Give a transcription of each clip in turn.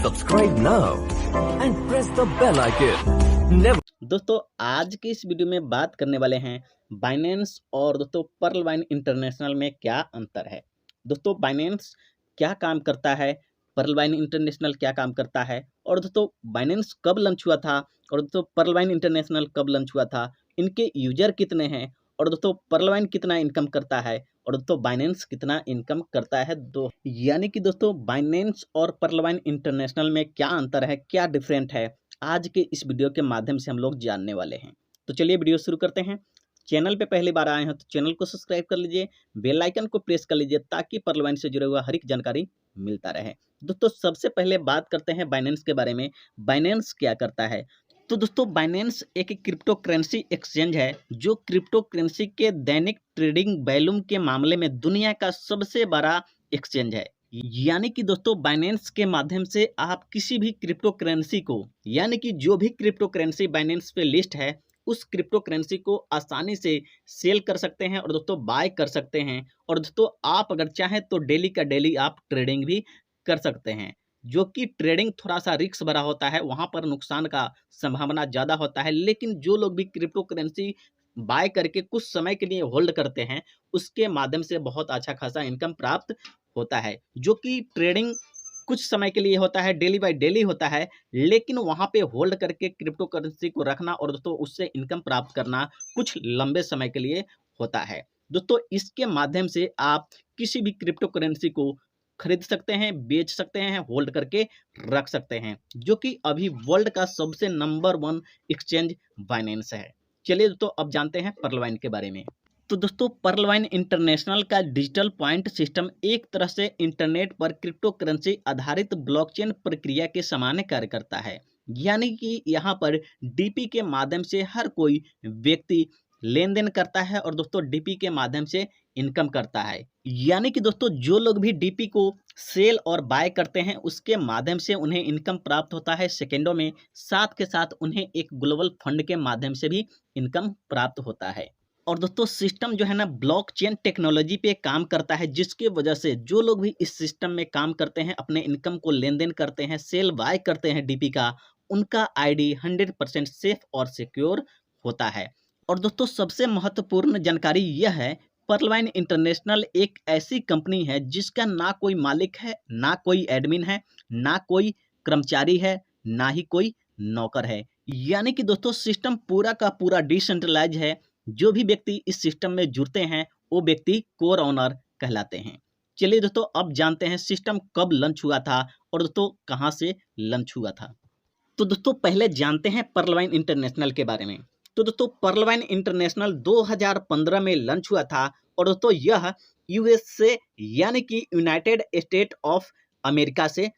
Subscribe now and press the bell icon. Never. दोस्तों आज की इस वीडियो में बात करने वाले हैं बाइनेंस और दोस्तों पर्ल वाइन इंटरनेशनल में क्या अंतर है। दोस्तों बाइनेंस क्या काम करता है, पर्ल वाइन इंटरनेशनल क्या काम करता है और दोस्तों बाइनेंस कब लॉन्च हुआ था और दोस्तों पर्ल वाइन इंटरनेशनल कब लॉन्च हुआ था, इनके यूजर कितने हैं और दोस्तों पर्ल वाइन कितना इनकम करता है और दोस्तों बाइनेंस कितना इनकम करता है। दो यानी कि दोस्तों बाइनेंस और पर्ल वाइन इंटरनेशनल में क्या अंतर है, क्या डिफरेंट है, आज के इस वीडियो के माध्यम से हम लोग जानने वाले हैं। तो चलिए वीडियो शुरू करते हैं। चैनल पे पहली बार आए हैं तो चैनल को सब्सक्राइब कर लीजिए, बेल आइकन को प्रेस कर लीजिए ताकि पर्ल वाइन से जुड़े हुआ हर एक जानकारी मिलता रहे। दोस्तों सबसे पहले बात करते हैं बाइनेंस के बारे में। बाइनेंस क्या करता है? तो दोस्तों बाइनेंस एक क्रिप्टो करेंसी एक्सचेंज है जो क्रिप्टो करेंसी के दैनिक ट्रेडिंग वॉल्यूम के मामले में दुनिया का सबसे बड़ा एक्सचेंज है। यानी कि दोस्तों बाइनेंस के माध्यम से आप किसी भी क्रिप्टो करेंसी को, यानी कि जो भी क्रिप्टो करेंसी बाइनेंस पे लिस्ट है उस क्रिप्टो करेंसी को आसानी से सेल कर सकते हैं और दोस्तों बाय कर सकते हैं। और दोस्तों आप अगर चाहें तो डेली का डेली आप ट्रेडिंग भी कर सकते हैं, जो कि ट्रेडिंग थोड़ा सा रिस्क भरा होता है, वहां पर नुकसान का संभावना ज़्यादा होता है। लेकिन जो लोग भी क्रिप्टो करेंसी बाय करके कुछ समय के लिए होल्ड करते हैं उसके माध्यम से बहुत अच्छा खासा इनकम प्राप्त होता है, जो कि ट्रेडिंग कुछ समय के लिए होता है, डेली बाय डेली होता है, लेकिन वहां पे होल्ड करके क्रिप्टो करेंसी को रखना और दोस्तों उससे इनकम प्राप्त करना कुछ लंबे समय के लिए होता है। दोस्तों इसके माध्यम से आप किसी भी क्रिप्टो करेंसी को खरीद सकते हैं, बेच सकते हैं, होल्ड करके रख सकते हैं, जो कि अभी वर्ल्ड का सबसे नंबर 1 एक्सचेंज बाइनेंस है। चलिए दोस्तों अब जानते हैं पर्ल वाइन के बारे में। तो दोस्तों पर्ल वाइन इंटरनेशनल का डिजिटल पॉइंट सिस्टम एक तरह से इंटरनेट पर क्रिप्टो करेंसी आधारित ब्लॉकचेन प्रक्रिया के समान कार्य करता है। यानी कि यहाँ पर डीपी के माध्यम से हर कोई व्यक्ति लेन देन करता है और दोस्तों डीपी के माध्यम से इनकम करता है। यानी कि दोस्तों जो लोग भी डीपी को सेल और बाय करते हैं उसके माध्यम से उन्हें इनकम प्राप्त होता है सेकेंडों में, साथ के साथ उन्हें एक ग्लोबल फंड के माध्यम से भी इनकम प्राप्त होता है। और दोस्तों सिस्टम जो है ना ब्लॉकचेन टेक्नोलॉजी पे काम करता है, जिसके वजह से जो लोग भी इस सिस्टम में काम करते हैं, अपने इनकम को लेन देन करते हैं, सेल बाय करते हैं डीपी का, उनका आईडी 100% सेफ और सिक्योर होता है। और दोस्तों सबसे महत्वपूर्ण जानकारी यह है, पर्ल वाइन इंटरनेशनल एक ऐसी कंपनी है जिसका ना कोई मालिक है, ना कोई एडमिन है, ना कोई कर्मचारी है, ना ही कोई नौकर है। यानी कि दोस्तों सिस्टम पूरा का पूरा डिसेंट्रलाइज है। जो भी व्यक्ति इस सिस्टम में जुड़ते हैं वो व्यक्ति कोर ऑनर कहलाते हैं। चलिए दोस्तों अब जानते हैं सिस्टम कब लॉन्च हुआ था और दोस्तों कहां से लॉन्च हुआ था। तो दोस्तों पहले जानते हैं पर्ल वाइन इंटरनेशनल के बारे में। तो दोस्तों पर्ल वाइन इंटरनेशनल 2015 में लॉन्च हुआ था और दोस्तों यह यूएस से यानी कि यूनाइटेड स्टेट ऑफ अमेरिका से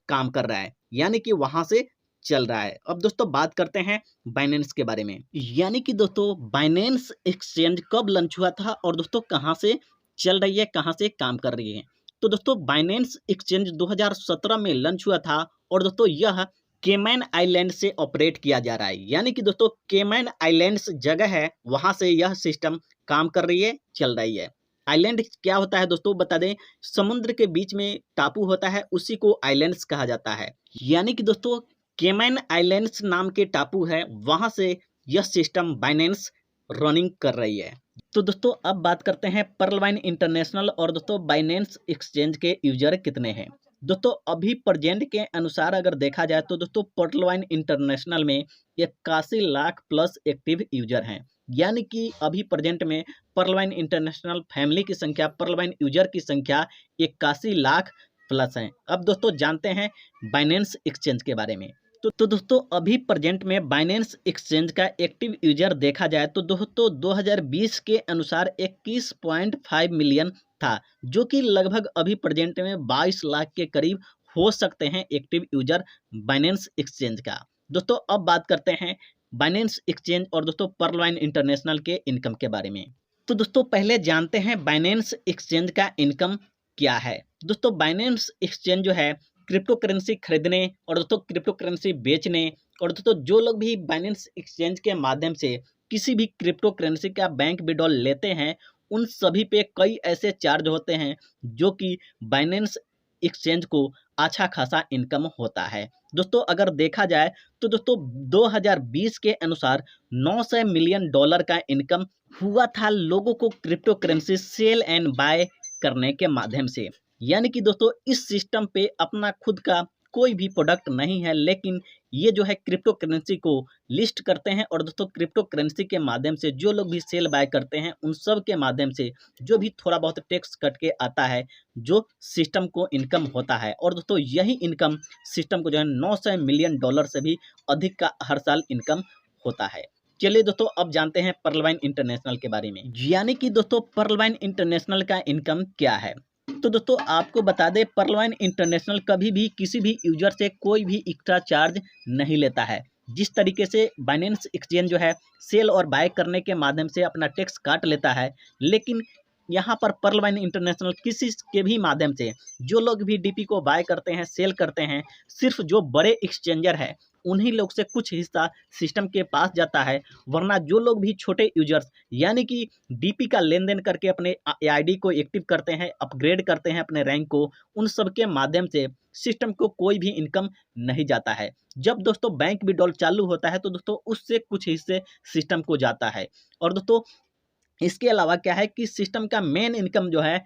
काम कर रहा है, यानी कि वहां से चल रहा है। अब दोस्तों बात करते हैं बाइनेंस के बारे में। यानी कि दोस्तों बाइनेंस एक्सचेंज कब लॉन्च हुआ था और दोस्तों कहां से चल रही है, कहां से काम कर रही है। तो दोस्तों बाइनेंस एक्सचेंज 2017 में लॉन्च हुआ था और दोस्तों यह केमैन आइलैंड से ऑपरेट किया जा रहा है। यानी कि दोस्तों केमैन आइलैंड्स जगह है, वहां से यह सिस्टम काम कर रही है, चल रही है। आइलैंड क्या होता है दोस्तों बता दें, समुद्र के बीच में टापू होता है, उसी को आइलैंड्स कहा जाता है। यानी कि दोस्तों केमैन आइलैंड्स नाम के टापू है, वहां से यह सिस्टम बाइनेंस रनिंग कर रही है। तो दोस्तों अब बात करते हैं पर्ल वाइन इंटरनेशनल और दोस्तों बाइनेंस एक्सचेंज के यूजर कितने हैं। दोस्तों अभी प्रेजेंट के अनुसार अगर देखा जाए तो दोस्तों पर्ल वाइन इंटरनेशनल में 81 लाख प्लस एक्टिव यूजर हैं। यानी कि अभी प्रेजेंट में पर्ल वाइन इंटरनेशनल फैमिली की संख्या, पर्ल वाइन यूजर की संख्या 81 लाख प्लस है। अब दोस्तों जानते हैं बाइनेंस एक्सचेंज के बारे में। तो दोस्तों अभी प्रेजेंट में बाइनेंस एक्सचेंज का एक्टिव यूजर देखा जाए तो दोस्तों 2020 के अनुसार 21.5 मिलियन था, जो कि लगभग अभी प्रेजेंट में 22 लाख के करीब हो सकते हैं एक्टिव यूजर बाइनेंस एक्सचेंज का। दोस्तों अब बात करते हैं बाइनेंस एक्सचेंज और दोस्तों पर्ल वाइन इंटरनेशनल के इनकम के बारे में। तो दोस्तों पहले जानते हैं बाइनेंस एक्सचेंज का इनकम क्या है। दोस्तों बाइनेंस एक्सचेंज जो है क्रिप्टो करेंसी खरीदने और दोस्तों क्रिप्टो करेंसी बेचने और दोस्तों जो लोग भी बाइनेंस एक्सचेंज के माध्यम से किसी भी क्रिप्टो करेंसी का बैंक विड्रॉल लेते हैं उन सभी पे कई ऐसे चार्ज होते हैं जो कि बाइनेंस एक्सचेंज को अच्छा खासा इनकम होता है। दोस्तों अगर देखा जाए तो दोस्तों 2020 के अनुसार 900 मिलियन डॉलर का इनकम हुआ था लोगों को cryptocurrency sell and buy करने के माध्यम से। यानी कि दोस्तों इस सिस्टम पे अपना खुद का कोई भी प्रोडक्ट नहीं है, लेकिन ये जो है क्रिप्टो करेंसी को लिस्ट करते हैं और दोस्तों क्रिप्टो करेंसी के माध्यम से जो लोग भी सेल बाय करते हैं उन सब के माध्यम से जो भी थोड़ा बहुत टैक्स कट के आता है जो सिस्टम को इनकम होता है। और दोस्तों यही इनकम सिस्टम को जो है 900 मिलियन डॉलर से भी अधिक का हर साल इनकम होता है। चलिए दोस्तों अब जानते हैं पर्लवाइन इंटरनेशनल के बारे में। यानी कि दोस्तों पर्लवाइन इंटरनेशनल का इनकम क्या है। तो दोस्तों आपको बता दें पर्लवाइन इंटरनेशनल कभी भी किसी भी यूजर से कोई भी एक्स्ट्रा चार्ज नहीं लेता है। जिस तरीके से बाइनेंस एक्सचेंज जो है सेल और बाय करने के माध्यम से अपना टैक्स काट लेता है, लेकिन यहाँ पर पर्लवाइन इंटरनेशनल किसी के भी माध्यम से जो लोग भी डीपी को बाय करते हैं सेल करते हैं, सिर्फ जो बड़े एक्सचेंजर है उन्हीं लोग से कुछ हिस्सा सिस्टम के पास जाता है, वरना जो लोग भी छोटे यूजर्स यानी कि डीपी का लेन देन करके अपने आईडी को एक्टिव करते हैं, अपग्रेड करते हैं अपने रैंक को, उन सब के माध्यम से सिस्टम को कोई भी इनकम नहीं जाता है। जब दोस्तों बैंक विड्रॉल चालू होता है तो दोस्तों उससे कुछ हिस्से सिस्टम को जाता है। और दोस्तों इसके अलावा क्या है कि सिस्टम का मेन इनकम जो है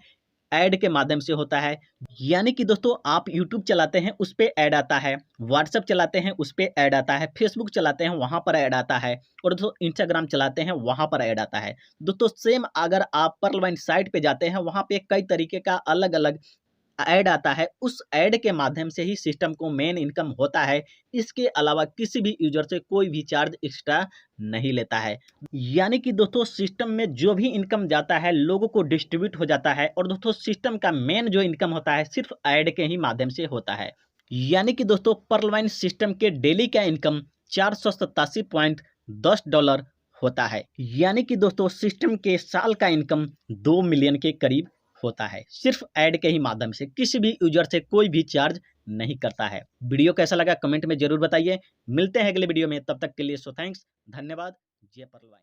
ऐड के माध्यम से होता है। यानी कि दोस्तों आप यूट्यूब चलाते हैं उस पे ऐड आता है, व्हाट्सएप चलाते हैं उस पे ऐड आता है, फेसबुक चलाते हैं वहाँ पर ऐड आता है, और दोस्तों इंस्टाग्राम चलाते हैं वहाँ पर ऐड आता है। दोस्तों सेम अगर आप पर्लवाइन साइट पे जाते हैं वहाँ पे कई तरीके का अलग अलग ऐड आता है, उस ऐड के माध्यम से ही सिस्टम को मेन इनकम होता है। इसके अलावा किसी भी यूजर से कोई भी चार्ज एक्स्ट्रा नहीं लेता है। यानी कि दोस्तों सिस्टम में जो भी इनकम जाता है लोगों को डिस्ट्रीब्यूट हो जाता है, और दोस्तों सिस्टम का मेन जो इनकम होता है सिर्फ ऐड के ही माध्यम से होता है। यानी कि दोस्तों पर्लवाइन सिस्टम के डेली का इनकम $487.10 होता है। यानी कि दोस्तों सिस्टम के साल का इनकम 2 मिलियन के करीब होता है, सिर्फ ऐड के ही माध्यम से, किसी भी यूजर से कोई भी चार्ज नहीं करता है। वीडियो कैसा लगा कमेंट में जरूर बताइए। मिलते हैं अगले वीडियो में, तब तक के लिए सो थैंक्स, धन्यवाद। जय पर्लवाइन।